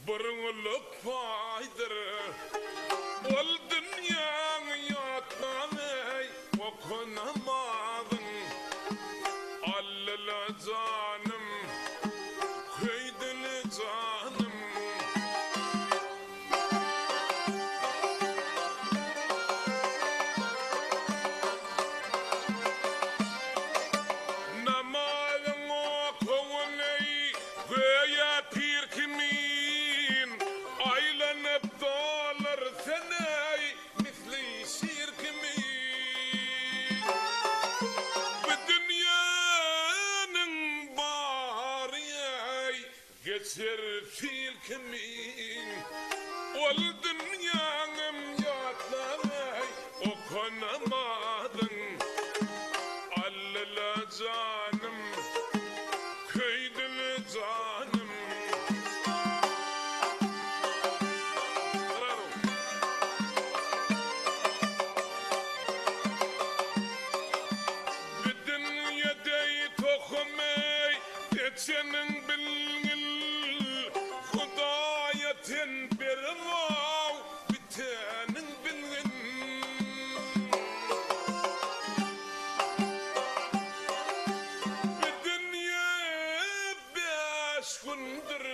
Bırngılık faydır ol dünyanı yatmanay okunamadın Allala canım köydülü canım Namazın okunay göğe pir kimin aylanıp dolar senay misli şir kimin Bu dünyanın bariyay geçer fil kimin ol dünyanım yatlamay okunamadın Allala canım köydülü canım Bir dünyadey tokumay geçenin bilgil Hudaya ten bir vav bitenin bilgin Bir dünya beş gündür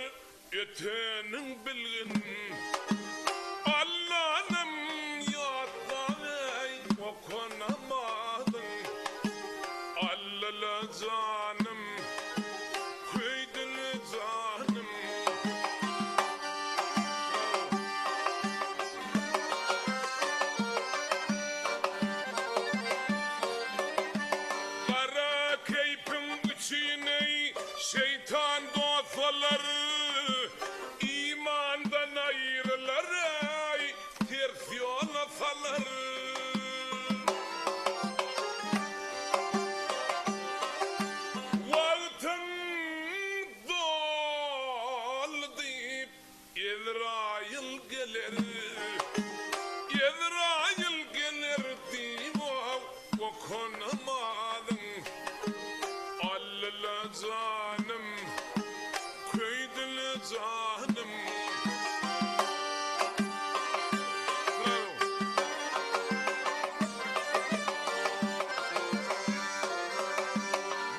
ötenin bilgin Allah'ım yatlanay okunamadın Allala canım köydülü canım Kara keyfin içine şeytan dostlar imandan ayrılar ay ters yola salar Vaktin dol deyip İzrail gelir İzrail gelir deyip okunamadın Allala canım köydülü canım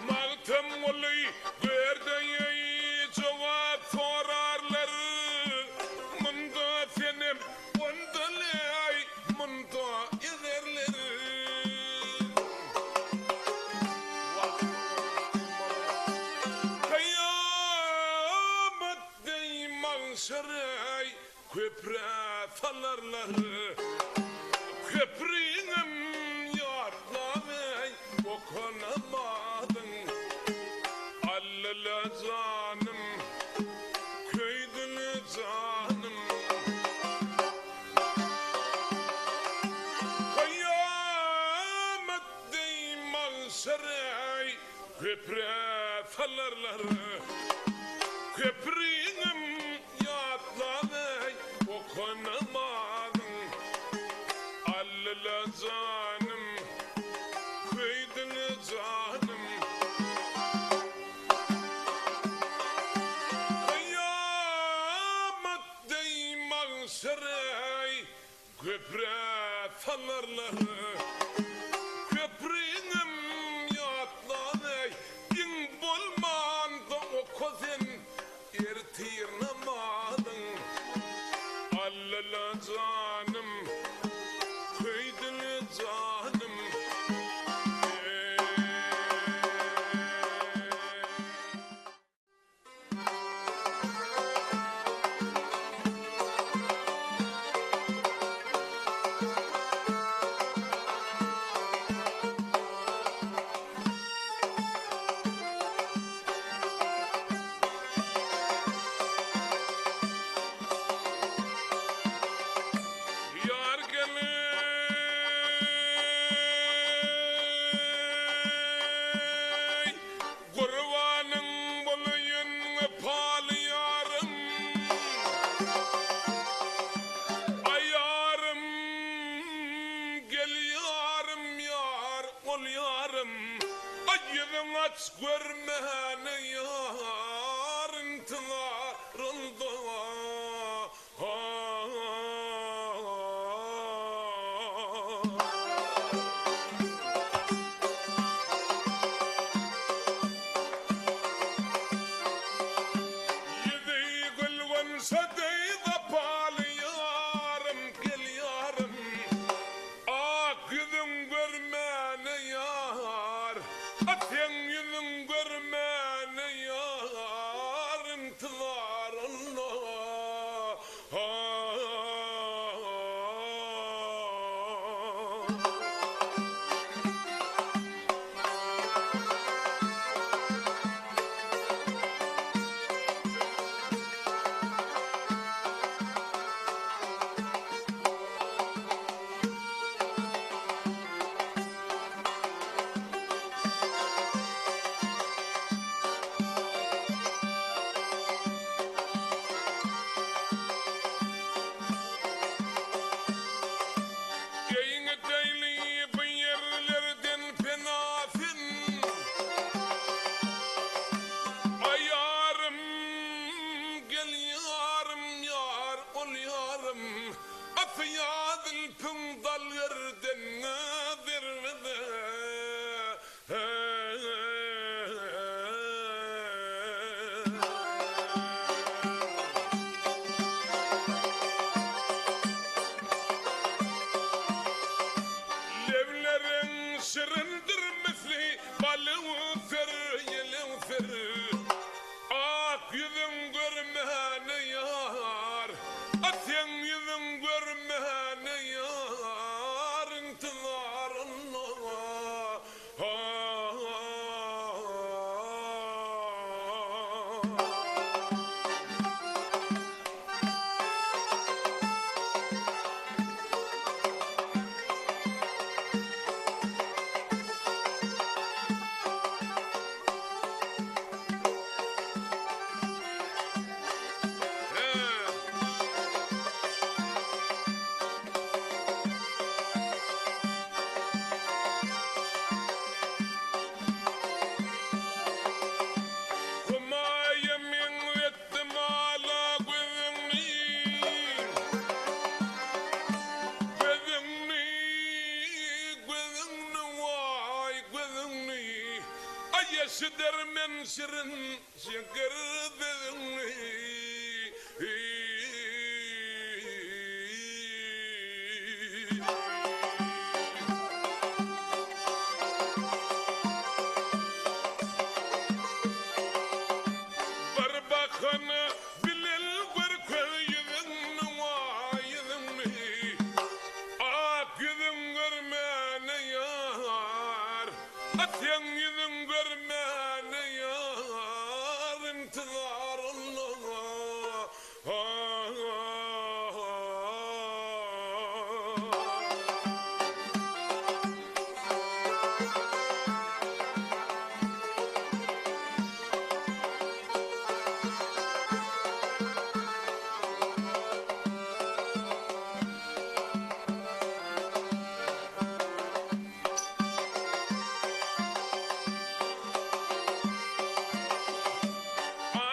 Maltım olay verdeyi cevap sorarlar Munda senem ondalay munda ederler Kıyamet deyman şeray köpre salarlar Köprüğüm yatlamay okunamadın Allala canım köydülü canım Kıyamet deyman şeray köpre salarlar Köprüğüm yatlamay okunamadın Allala canım köydülü canım Kıyamet deyman şeray köpre salarlar Köprüğüm yatlamay din bolman da okuzen ertirnamadın Allala canım köydülü canım Yar geley kurbanın bulayın palı yarım Ay yarım gel yarım yar ol yarım Ay yüzün aç görmeni yarın tılar oldu sadeyde palı yarım gel yarım. Ak yüzün görmene yar, atın yüzün görmene yar, intizar Allah. Yayını deyli bu yerlerden penafin. Ay yarım gel yarım yar ol yarım. Afiyadil pındal yerden zirvede. Levlerin şırındır misli balığı fer yeleği fer. Ak yüzün görmene yar, atın yüzün görmene yar, intizar Allah. Kuma yemin ettim ala gözünü, gözünü, gözünü vay gözünü. Ay yaşı dermen şirin şeker gözünü. Barbakanı bilel görköy yüzünü vay yüzünü. Ak yüzün görmene yar, atın yüzün görmene yar, intizar Allah.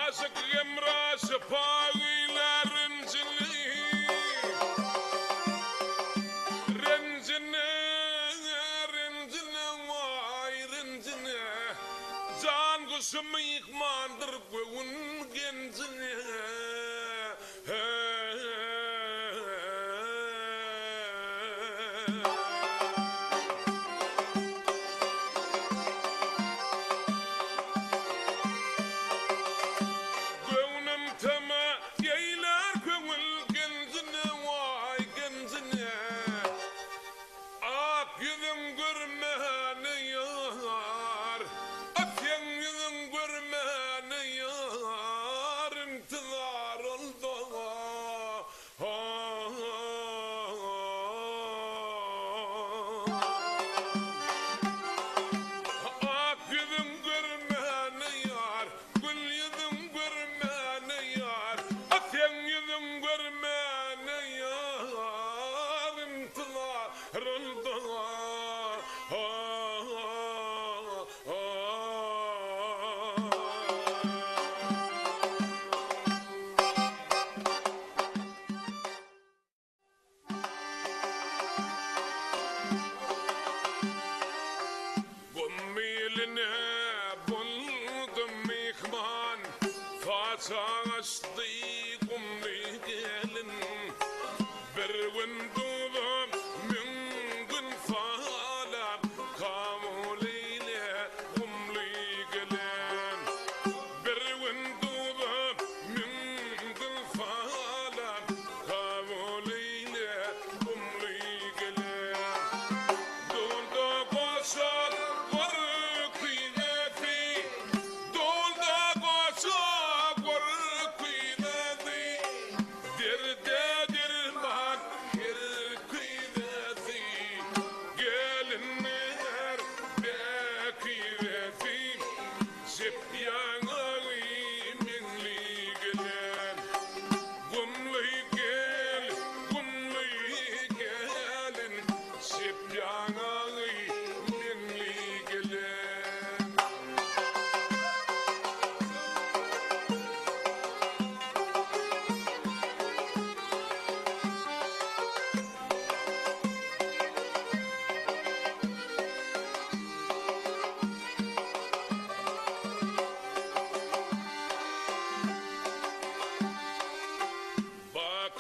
Aşık emra şıpağıyla rencini, rencine, rencine vay rencine. Can kuşumu yıkmandır göğün gencine. Gönlüm tema yeyler gönül gencine vay gencine. Ak yüzün görmene yar, atın yüzün görmene yar.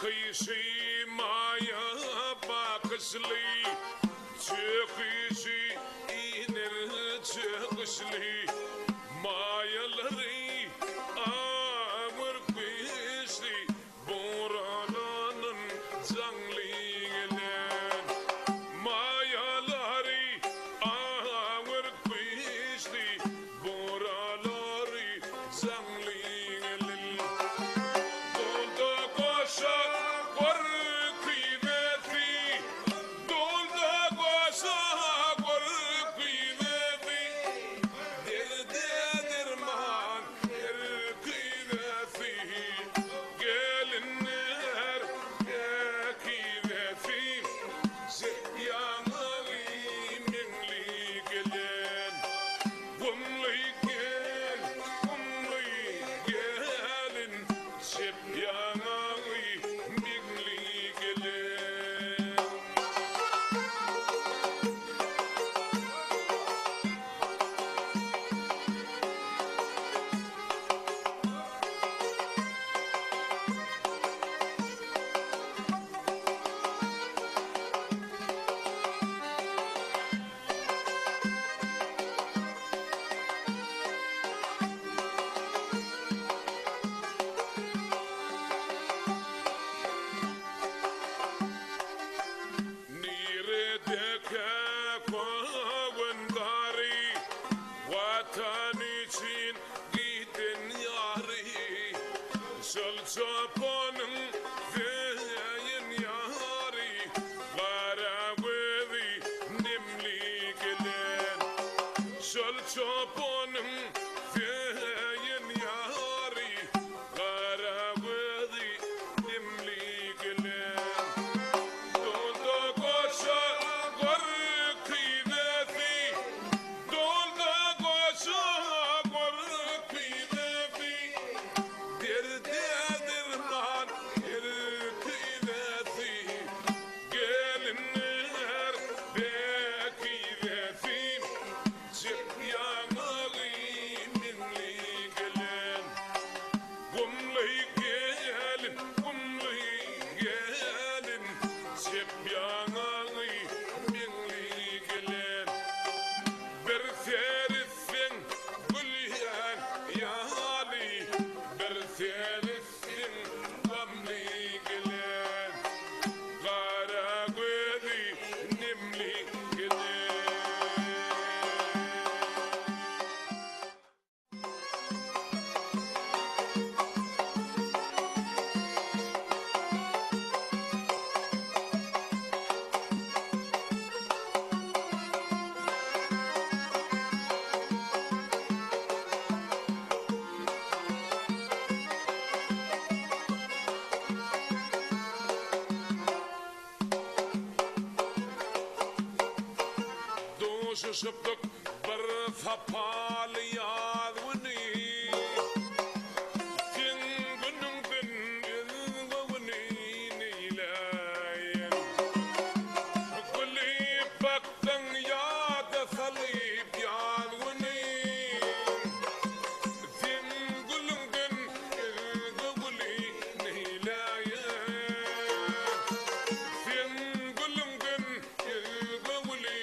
Khisi Maya Bakasli, Chekisi Iner Chekisli, Maya Lari, Amur Kisi, Boranan Zangli Gelen, Maya Lari, Amur Kisi, Boralari Zangli Gelen. Shiptuk birth upon the yard winnie. King Gunungin in the winnie lion. Gully Bakang yard the Thalib yard winnie. King Gulungin in the winnie lion. King Gulungin in the winnie.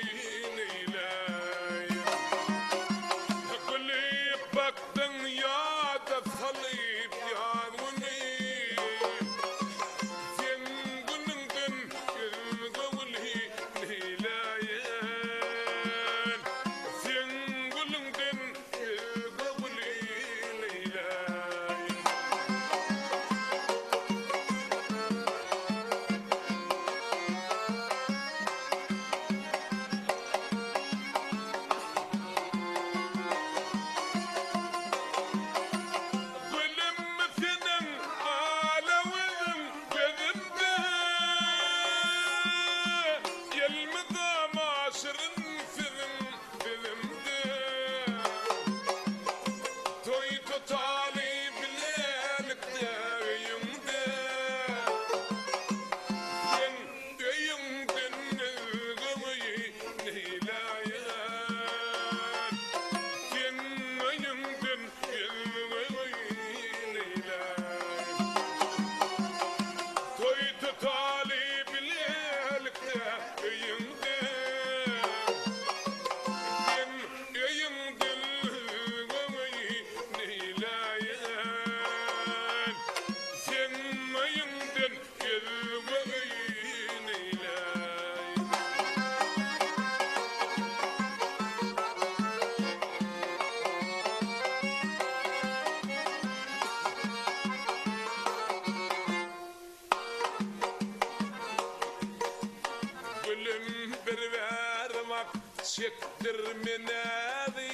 Çektirmenedi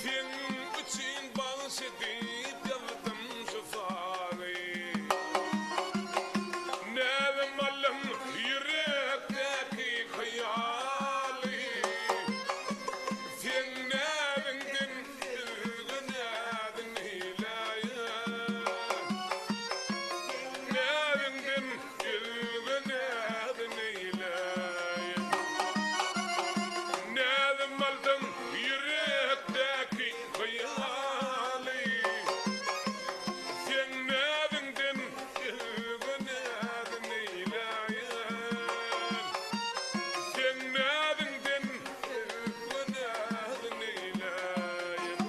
Fin için bağış edip yazdım şoförü Nevim alım yürekteki hayali Fin nevinden ilgünedin hilaya Nevinden ilgünedin hilaya Maldım yürekteki hayali Sen nevinden ilgünedin eyleyen Sen nevinden ilgünedin eyleyen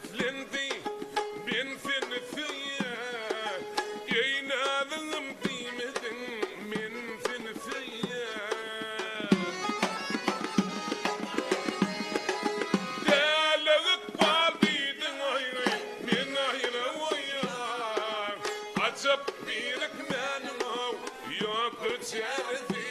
seslendi ben seni seviyorum yaynadım bilmedin men seni seviyorum delik baldiydin ayrı men ayrı oyan acap birik menin av yok içerdi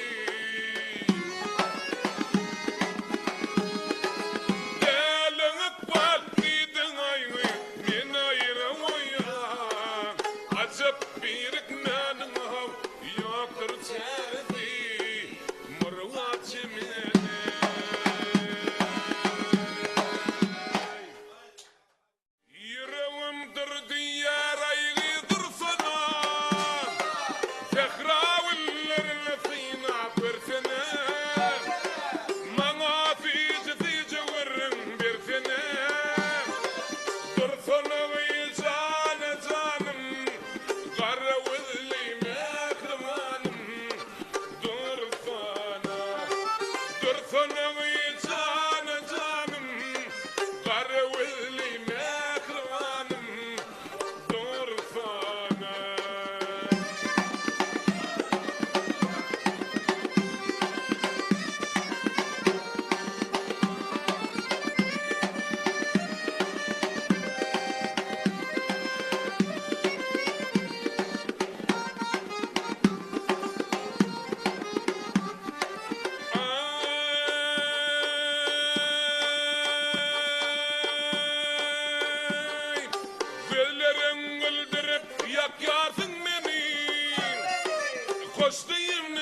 Koştayım ne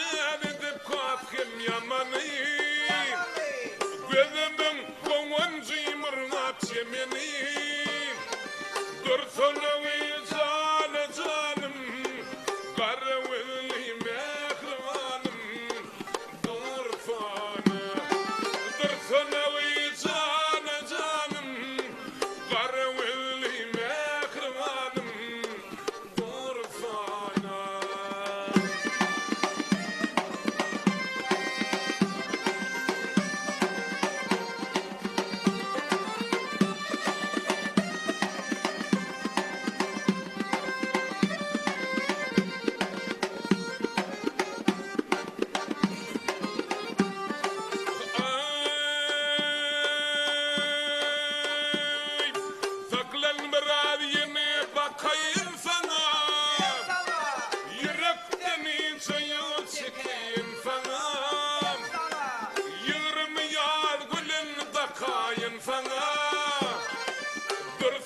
edip kalkım yamanı Gözümün kovancı mırnat yemeni Dursana ve canım Karaveli mehribanım Dursana ve canım Karaveli mehribanım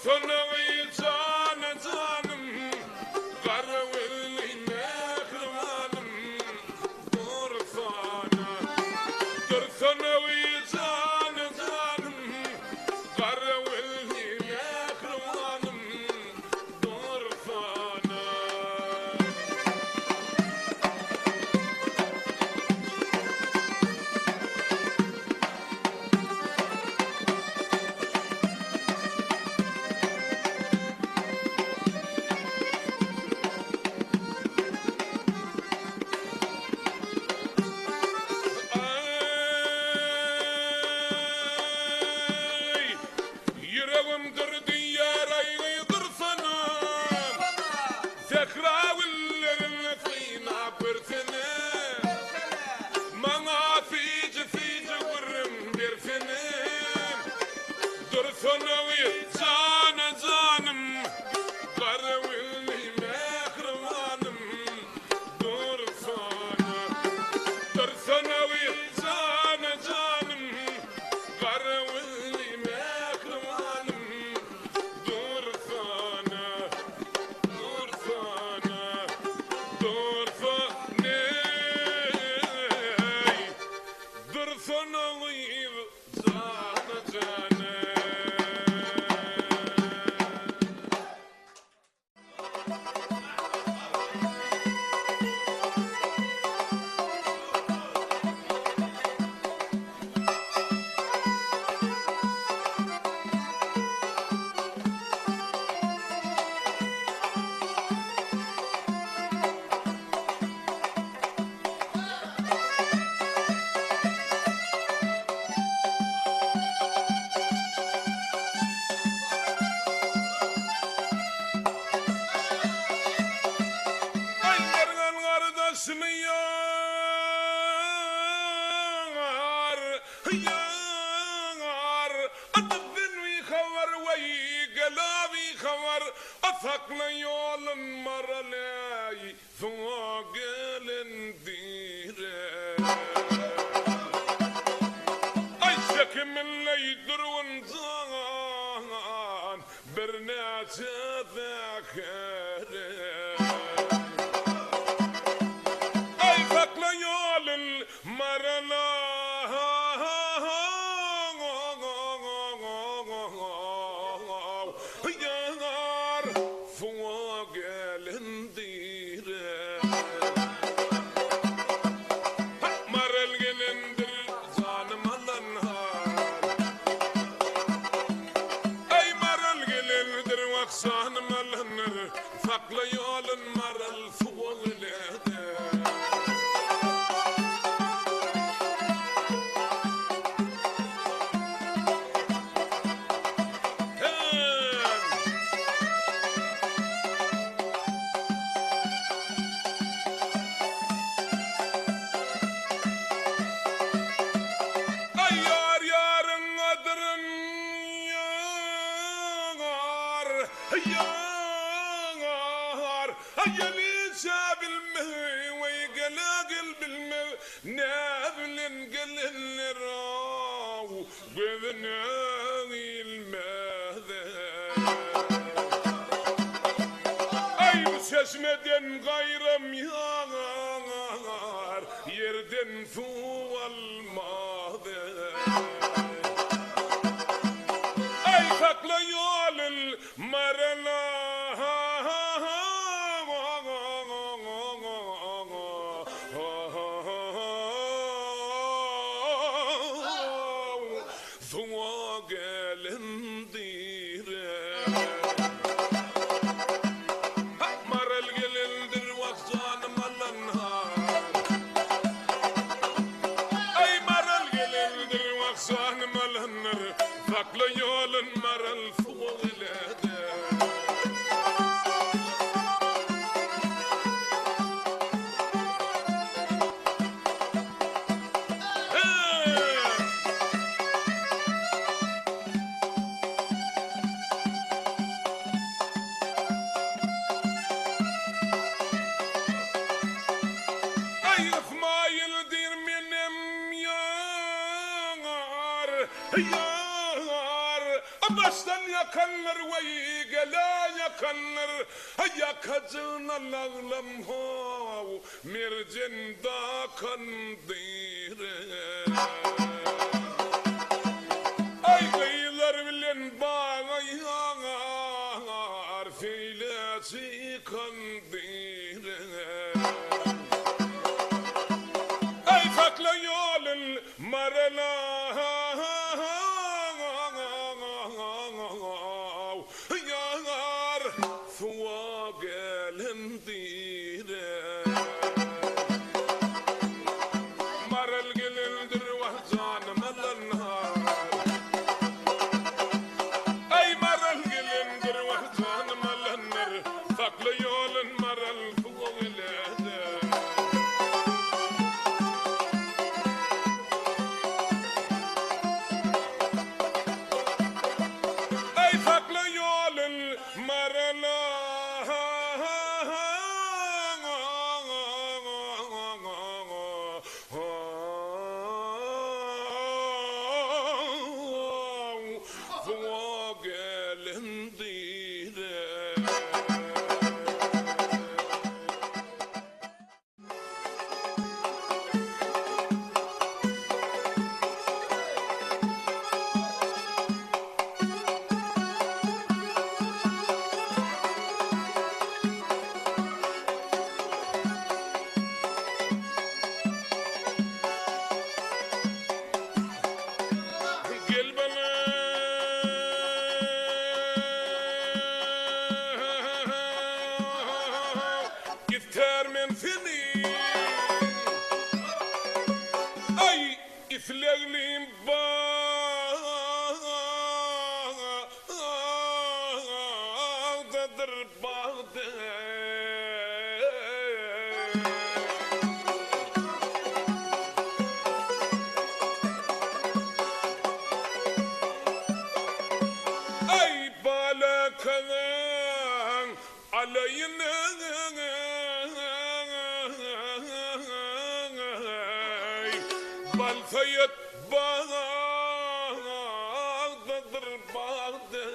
Son olayım, sana canım gelavi khavar athakla yolun maralay thuwa gelin dire ay şekimin leydurun zan bernâce zekere ay thakla yolun maralay Fakla yolun maral fuğulede ay yar yarın adırın yar yar يلي شاب المهي ويقلقل بالمهي نابل نقلل الراو بذناغي المهذا أي مسشمدن غير ميار يردن فوق الماضي أي فقل يول المرلا فقل يول مرل فوق الهدى أي ما يلدير من يار أبستن يكنر ويقلا يكنر هيا كزن الأغلم هو مرجن دا كندير أي غيلر بلن باغ يغار في لاسي كندير أي فكل يول المرلا فوق الهنديرة مر القلندر وحزان مل النهار أي مر القلندر وحزان مل النهار فقل يول مر الفوق الهدى أي فقل يول المرلا فوق الهنديرة يثلغلي بعض درباض أي بالا balfayet bağdadır bağda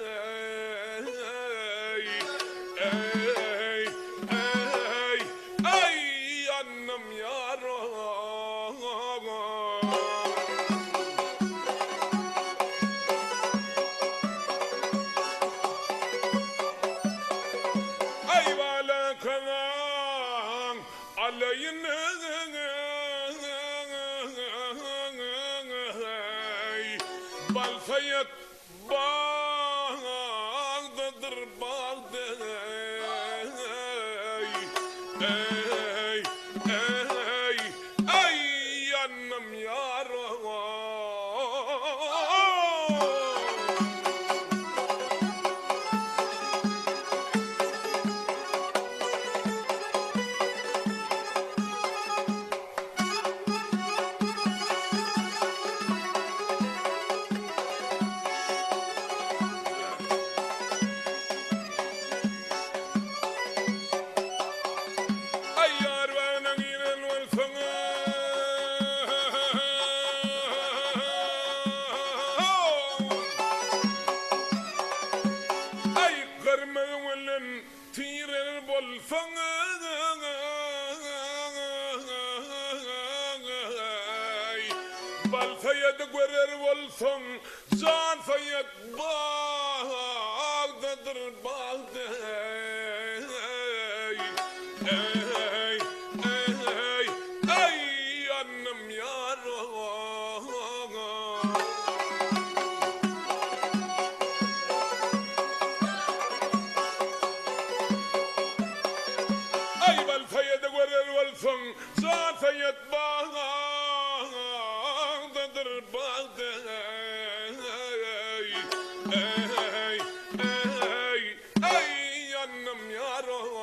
ey annem yaram ay vala kanan alayını balfayet bağdadır bağda ey annem yaram balfayet guerer volson zan fayet bağdadır bağda ey annem yaram ay balfayet guerer volson zan fayet bağdadır bağda ey annem yaram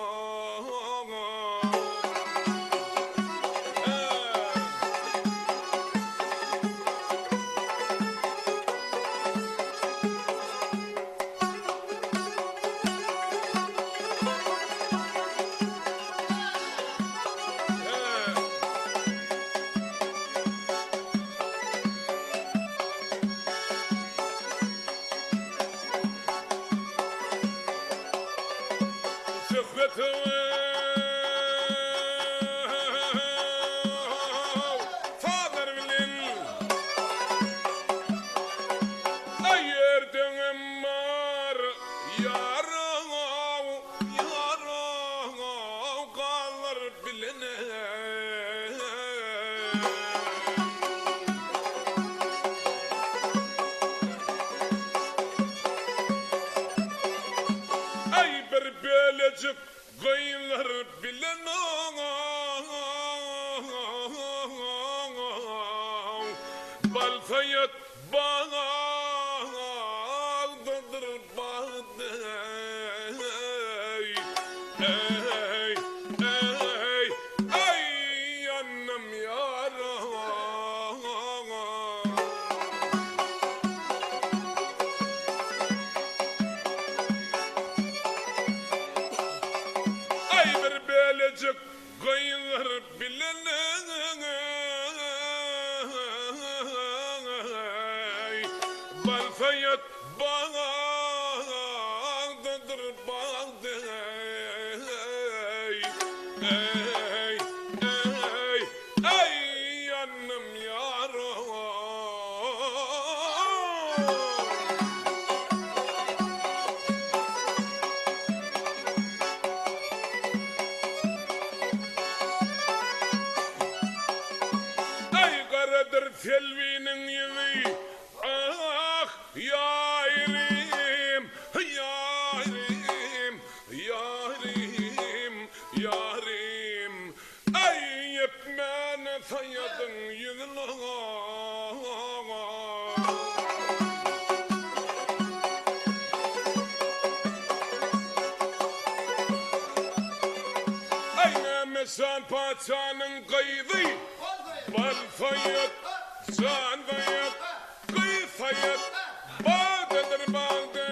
Belecik gaylar bilen balfayet bağdadır bağda ey annem yaram belecik gaylar bilen balfayet bağdadır bağda ey annem yaram Selvinin yılı ah yarim yarim yarim yarim ay yepmene sayadın yılı ay memesan paçanın kaydı balfayet zan fayet kıy fayet bağdadır bağda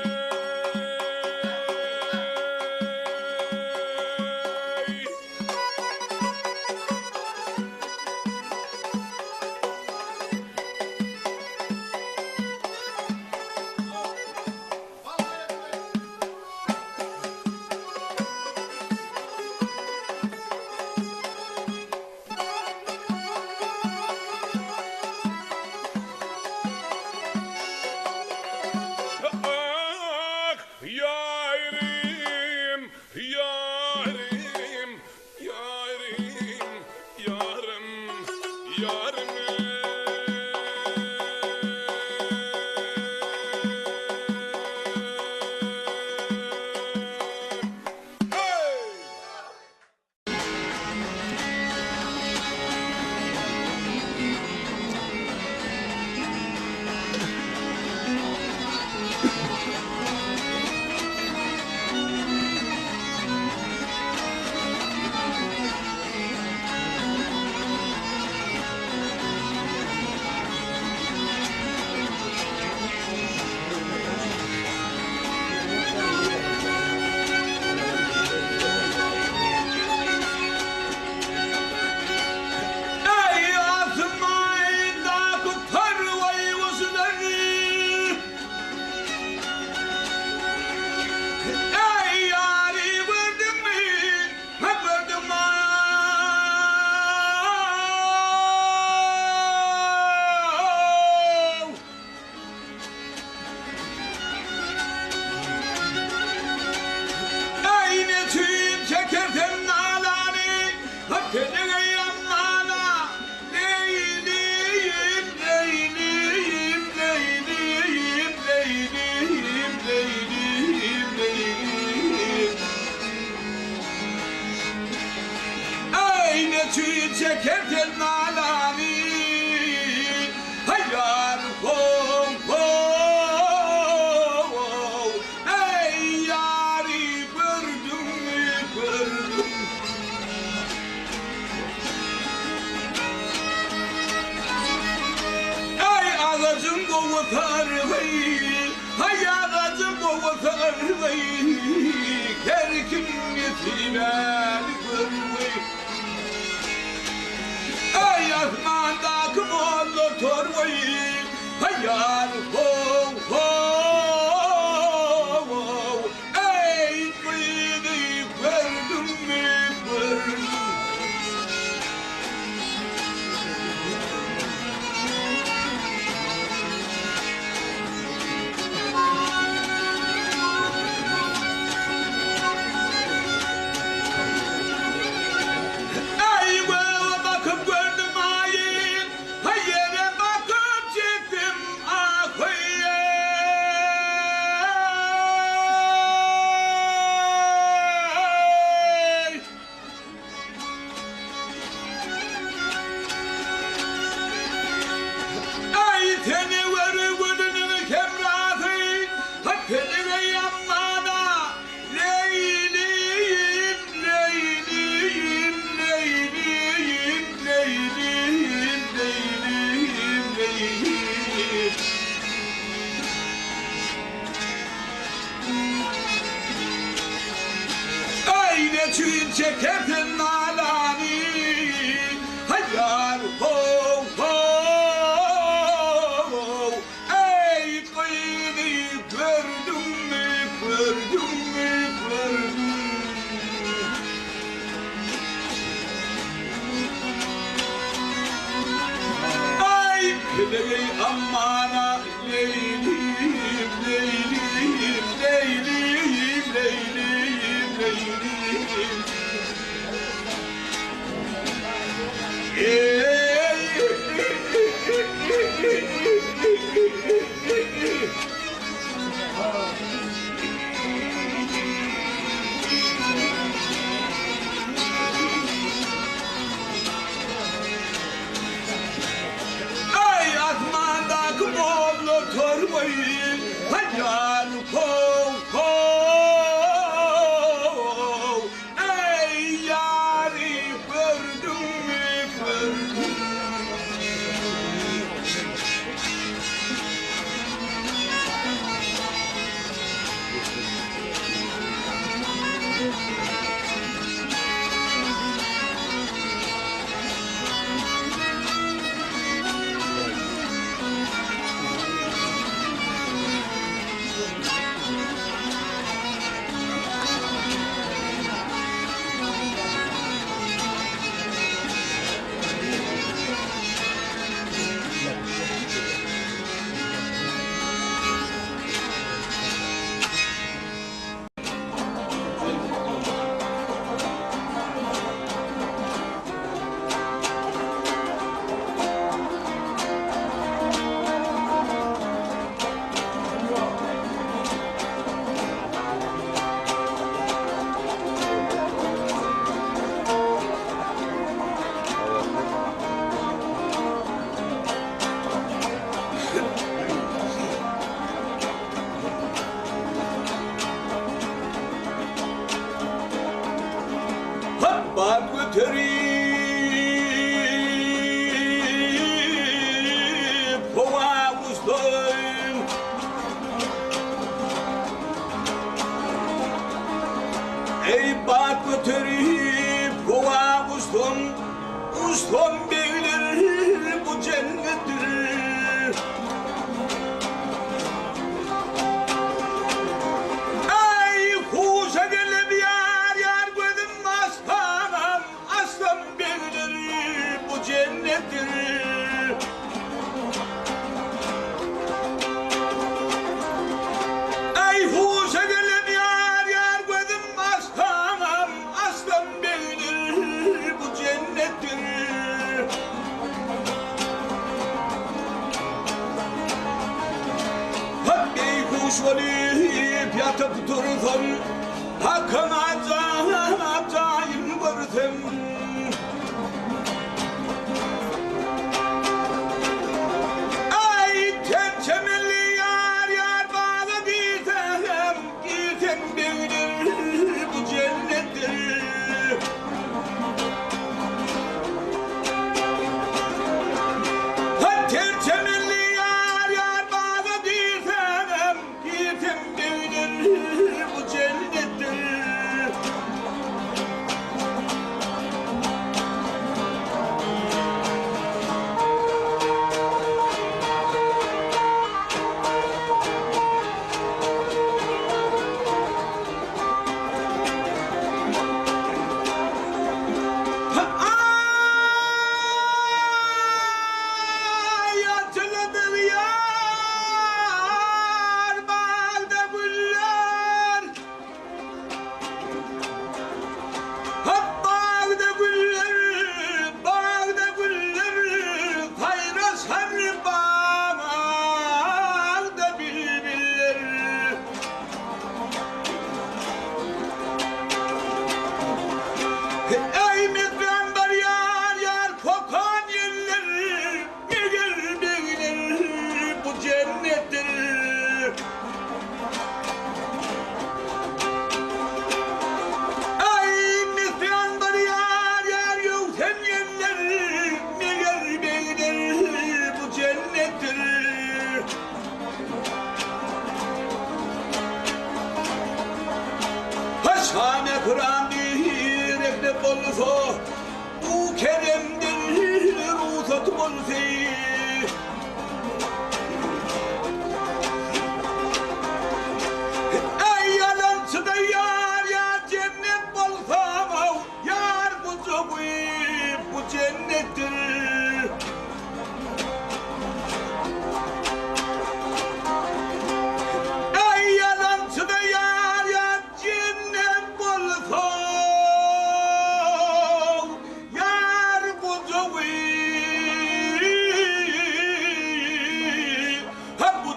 çekerken nalani hayal kol kol ey yari gördüm gördüm ey ağacım kovutar vay hay ağacım kovutar vay her kim yetimen görvay ey asmandaki mollu torvay hayal kol kol ey kıydı gördüm gördüm Çün çekerken nalani hayal kol kol ey kıydı gördüm gördüm gördüm ay kıdırı ammana leylim leylim leylim leylim leylim ay asmandaki mollu torbayı hayal kol kol ey yari gördüm gördüm bak götürüp kova ustum ey bak götürüp kova ustum ustum bilir bu cennettir ey kuşa gelip yar yar gözüm aslanım aslan bilir bu cennettir ey kuşa gelip yar yar gözüm aslanım aslan bilir bu cennettir kuş olup yatıp dursam hakkın acayip görsem Şahane Kur'an bir eklep olsa bu keremdir ruhsat olsa ey yalansı da yar ya cennet olsa yar bu cennettir ey yalansı da yar ya cennet olsa yar bu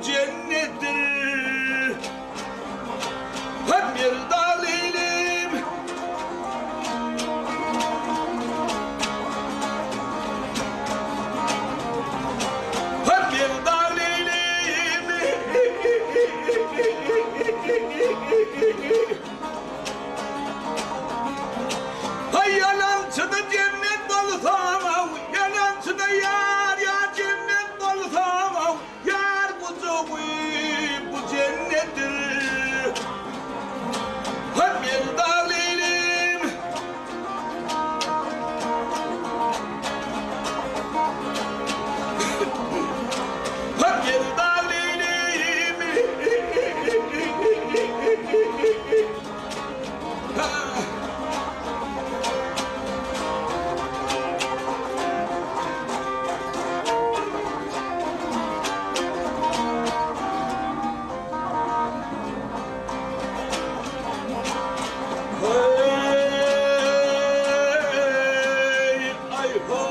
cennettir hep bir dalilim hep bir dalilim hay yalancı da cennet olsam yalancı da yar ya cennet olsam yar bu cennettir hep bir dalilim hep bir dalilim hey ay ho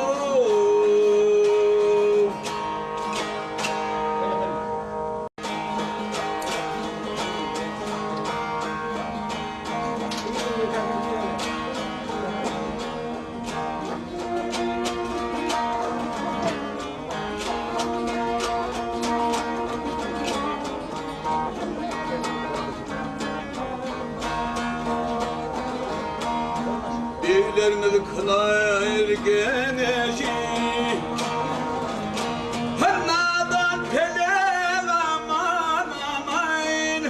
Evlerini kılar geneşi nadan pele aman aman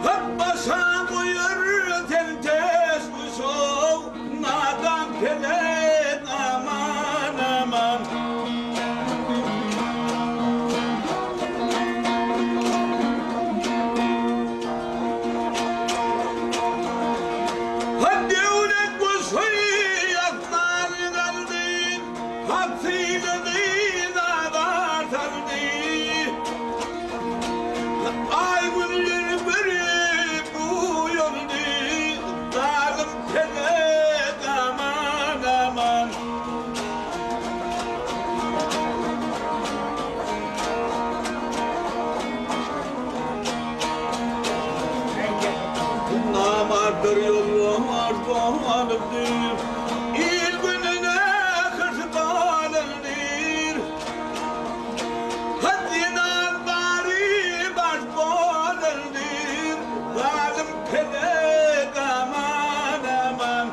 hep başa buyur tentes bu soğuk nadan pele aman aman hadi ulan bu soyu yaklar kaldı haksızlığın abartıldı ay günler beri bu yoldu dalım tele aman aman namardır yolum arzulanıdır il gününe kırtılanır haddine bari baş bolanır zalim pede aman aman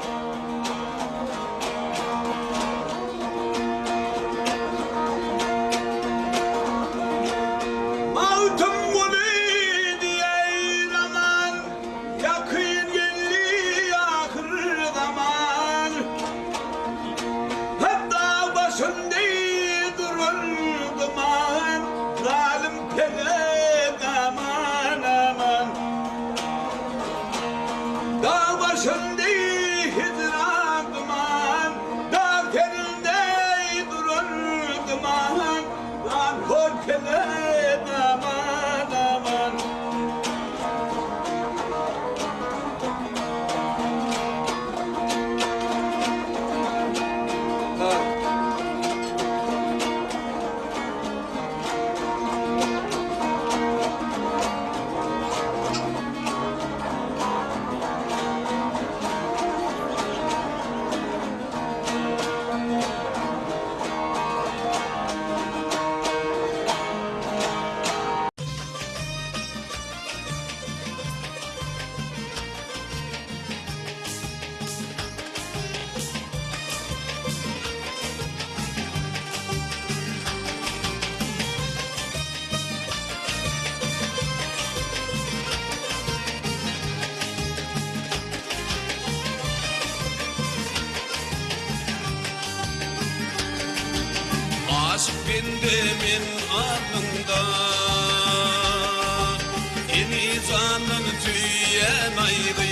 mautum bunu diye aman yakın geldi ahır zaman hep dağ başında durur duman zalim pele aman aman dağ başında hicran duman dağ telinde durur duman lan kor pele aman aman bendemin alnında Yeni zanın tüyen ayrı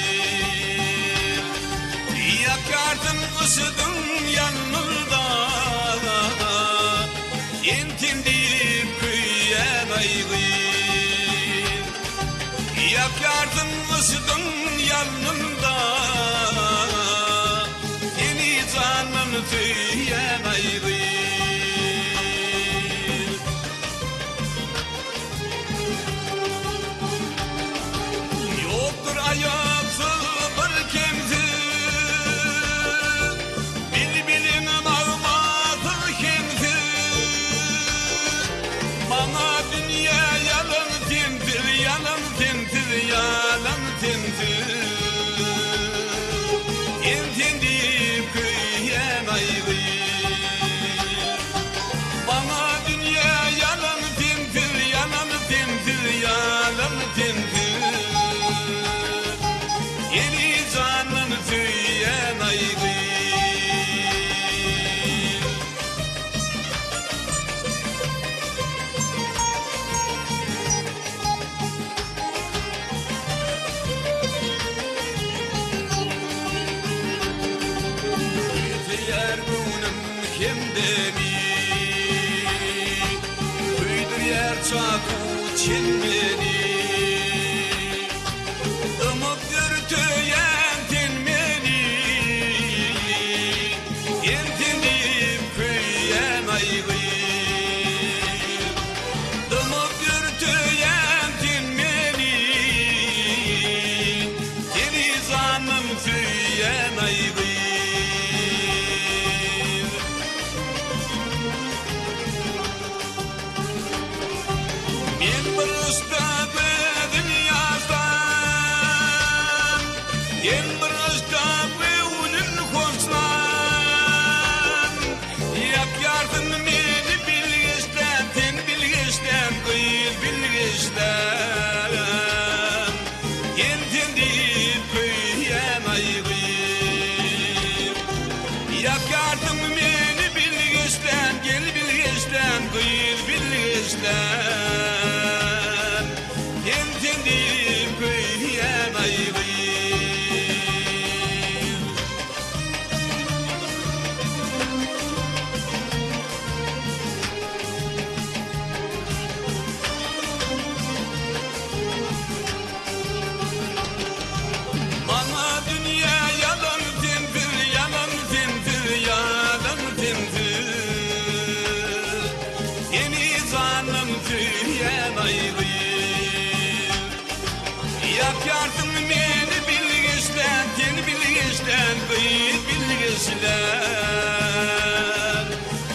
Yakardın ısıdın yanımda Yentindim küyen ayrı Yakardın ısıdın yanımda Yeni zanın tüyen ayrı Yoktur hayatı bir kemzi Bilbilin ağmadı kemzi Bana dünya yalan tintir, yalan tintir, yalan tintir Yentindim küyen ayrı Bana dünya yalan tintir, yalan tintir, yalan tintir Yeni canın tüyen ayrı Yer günüm kimdeni Kuydur yer çakı çinmeni Umut dürtüyen tinmeni Yentindim küyen ayrı Umut dürtüyen tinmeni Yeni zanım tüyen ayrı Men bir ustadı dünyazdan En bir ustadı onun koşlan Yap yardın meni bilgeçten Ten bilgeçten kıyıl bilgeçten Yentindim küyen ayrı Yap yardın meni bilgeçten Gel bilgeçten kıyıl bilgeçten Yentindim küyen ayrı Bana dünya yalan tintir, yalan tintir, yalan tintir Yeni zanım tüyen ayrı Yak yardım beni bilgeçten Ten bilgeçten kıyı bilgeçten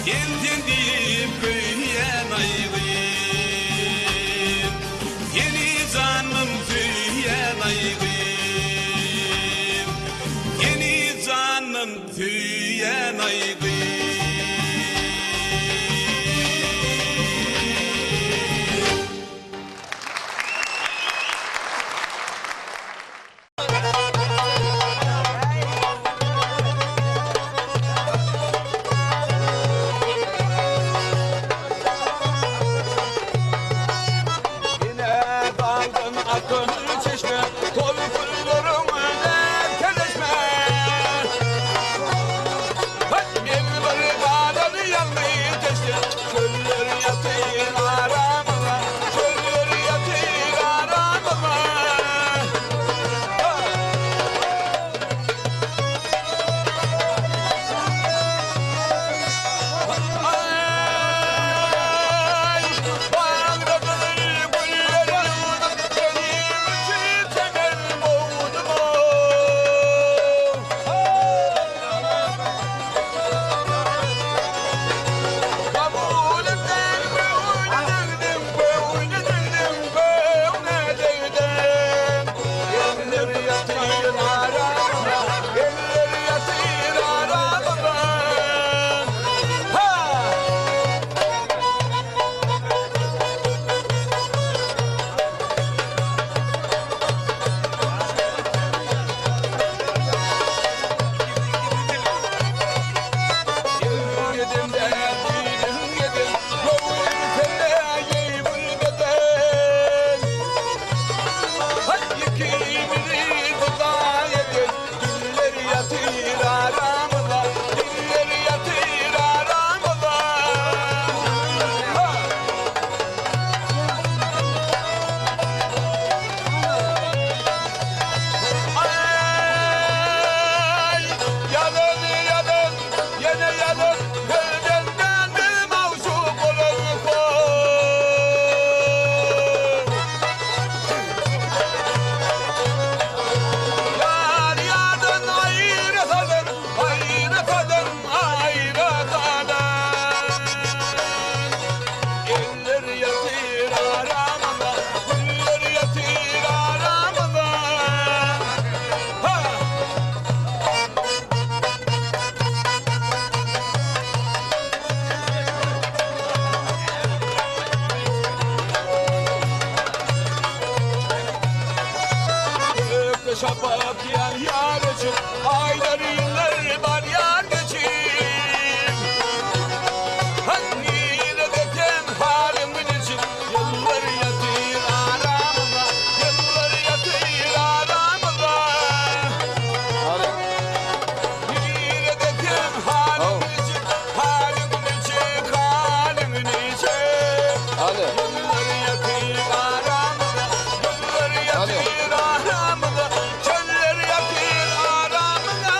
Yentindim küyen ayrı Yeni zanım tüyen ayrı Yeni zanım tüyen ayrı Yine daldın akın çeşme Kol fırlarım teleşme Bir böyle bağladı yanmayı teşke Çöller yatır aramıma Çöller yatır aramıma Ay, bağladı güllerim Benim için temel şafak yan yar için aylar yıllar var yar geçim. Hani dedim halimin için yıllar yatır aramıza, yıllar yatır aramıza. Hani dedim halimin için, halimin için, halimin için. Yıllar yatır aramıza, yıllar yatır aramıza, çöller yatır aramıza.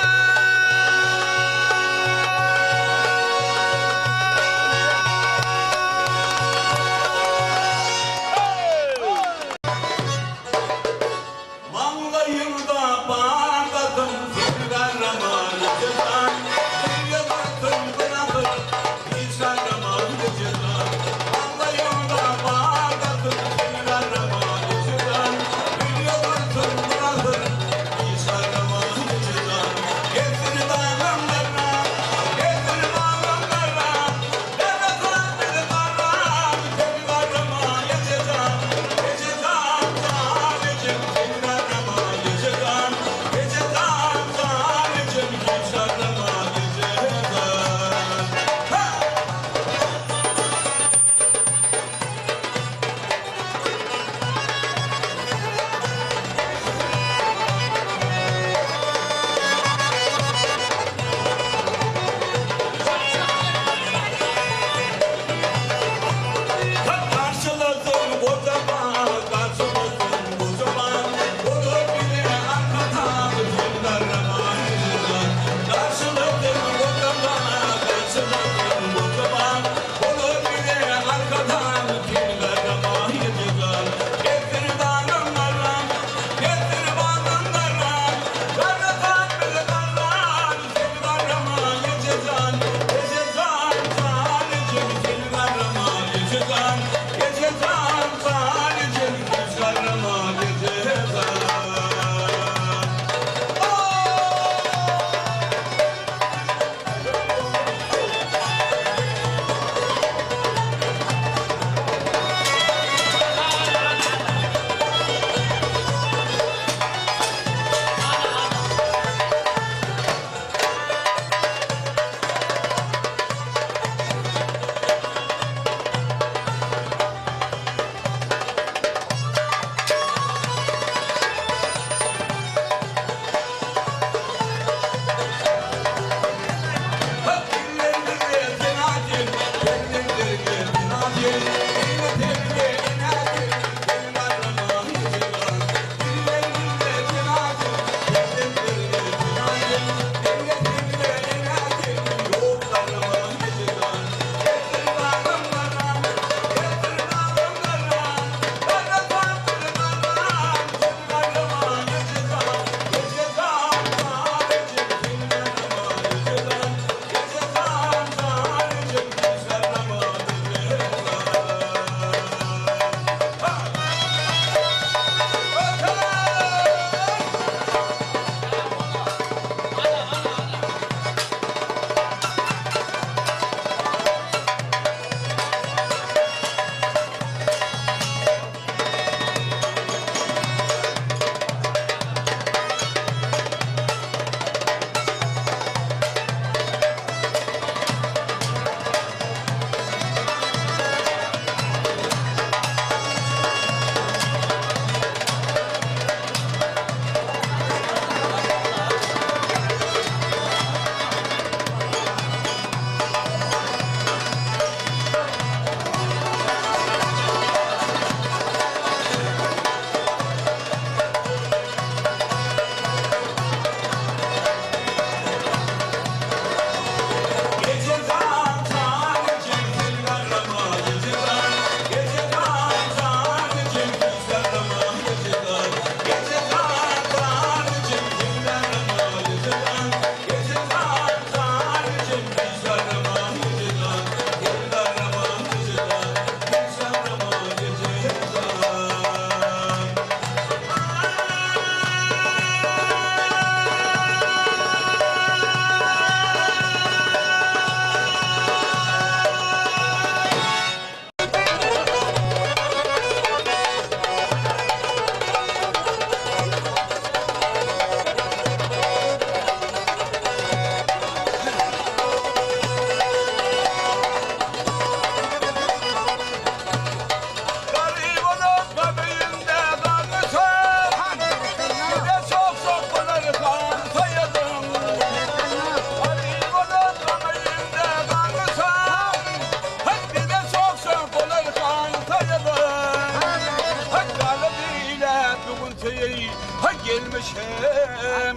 eteği. Ha gelmişim,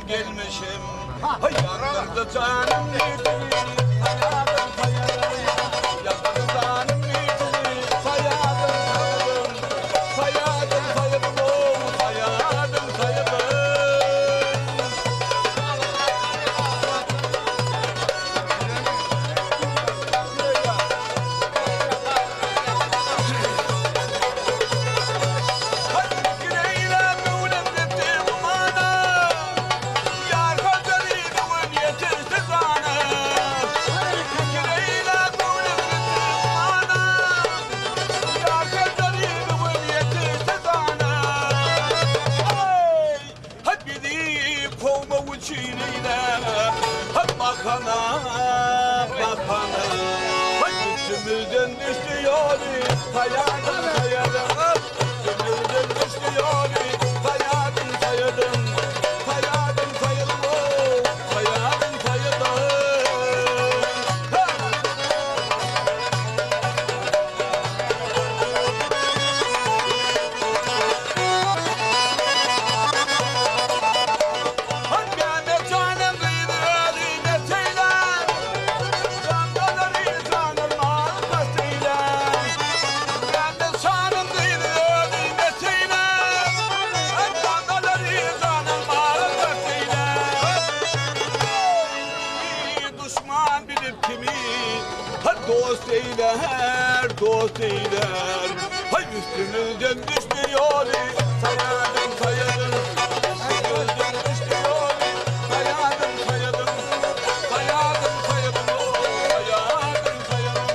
gelmişim. Ha yanında canım neydi? Hayadım, hayadım. Yanında canım neydi? Hayadım, hayadım. Hayadım, hayadım. Hayadım, hayadım. Üstümüzden düştü yoli, hayadım hayadım. Üstümüzden düştü yoli, hayadım hayadım. Hayadım hayadım, hayadım hayadım. Mehmet canım kıydı eline teyler. Candaları canım ağzıyla. Mehmet canım kıydı eline teyler. Candaları canım ağzıyla. Düşman bilip kimi dost eyler, dost eyler. Hay üstümüzden düştü yoli, sayadım sayadım. Üstümüzden düştü yoli, sayadım sayadım. Sayadım sayadım, sayadım sayadım. Sayadım sayadım, sayadım sayadım.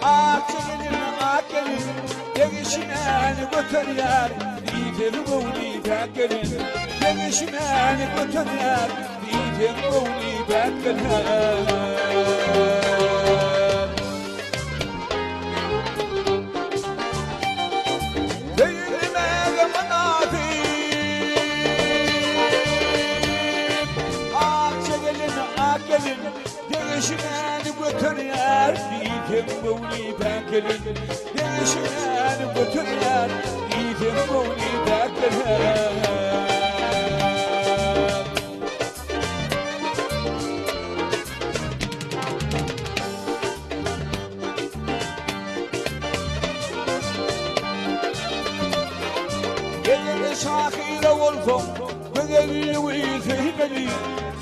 ak gelin Gelişimeni götür yar Didem kovli pek gelin Gelişimeni götür yar Didem kovli pek gelin Gelişimeni götür yer Didem kovli pek gelin Gelişimeni götür yer Didem kovli pek gelin Gelin şahire olfum Bedelli ve zeybeli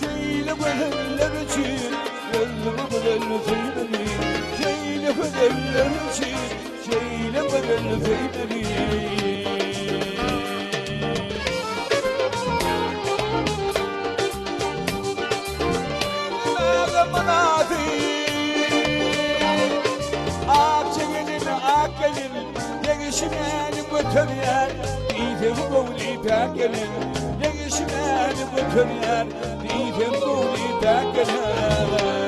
Şeyle bedeller için Gözümü bedelli zeybeli Şeyle bedeller için Şeyle bedelli zeybeli Ak gelin Gelişimeni götür yer Didem kovli pek gelin Gelişimeni götür yer Didem kovli pek gelin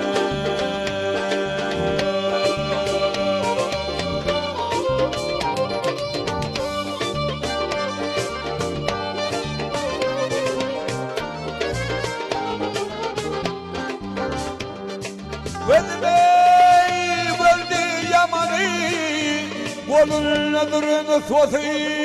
Veldi yamanı Volun nadırını sosi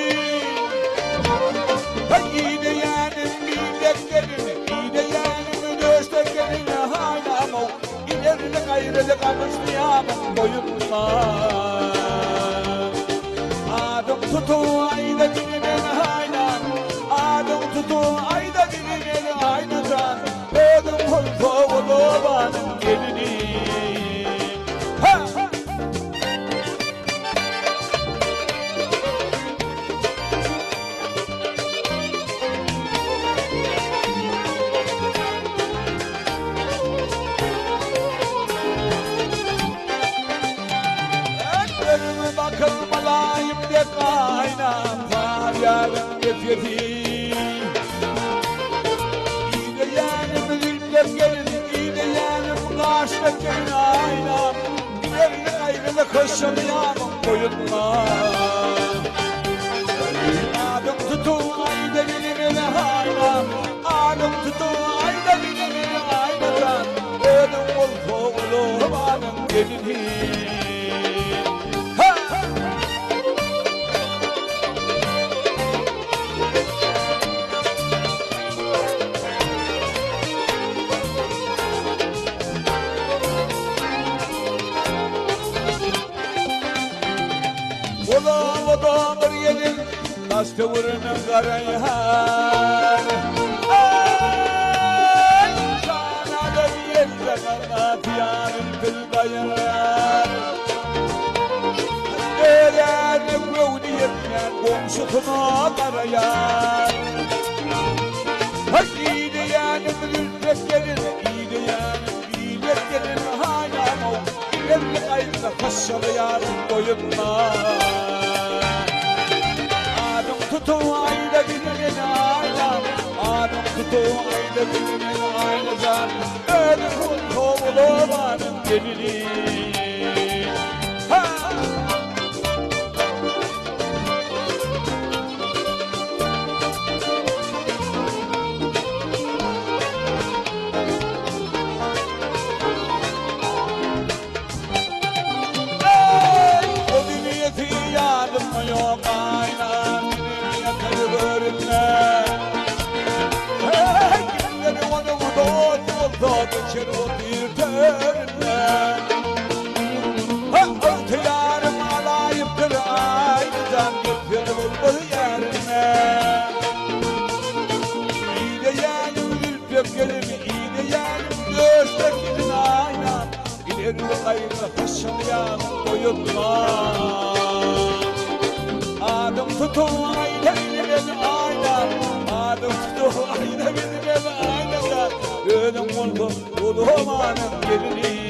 İyi de yani millet gelin İyi de yani döşte gelin Haynam o İlerine gayrede kalmıştı yağmın boyunma Adım tutu ayda dilinin haynam Adım tutu ayda dilinin haynadan Ödüm hulku ulubanın gelini Bakılmalayım de kaynam Faryarım gefyeti İyi de yanım zülmler gelin İyi de yanım kaçta gelin aynam Giderine ayrıla koşamayamam boyunma Adım tutu ayda bilimine haynam Adım tutu ayda bilimine aynadan Ödüm olsa olur anım gelini Oda bir gelin Taşta vurunun karayar Ay sana da yetse kanat yarın kıl bayar Neler gövdiyetler komşusuna karayar İyi de yanım lütfet gelin İyi de yanım iyilet gelin Haynam o İlerle ayrıca kaşalı yarın boyunma Tutu ayda bilinen aynam Adım tutu ayda bilinen aynadan Ödüm kovulamanın gelini O diniyeti yardım mı yok aynam Altılarım alayıptır aydıdan Gittir buldu yerine İyi de yanım ülpep gelim İyi de yanım göğüsler gidin aynam İleri gayrı taşımayan boyunma Adım tutu ayda bilinen aynam Adım tutu ayda bilinen aynadan Ödüm oldu ulumanın gelini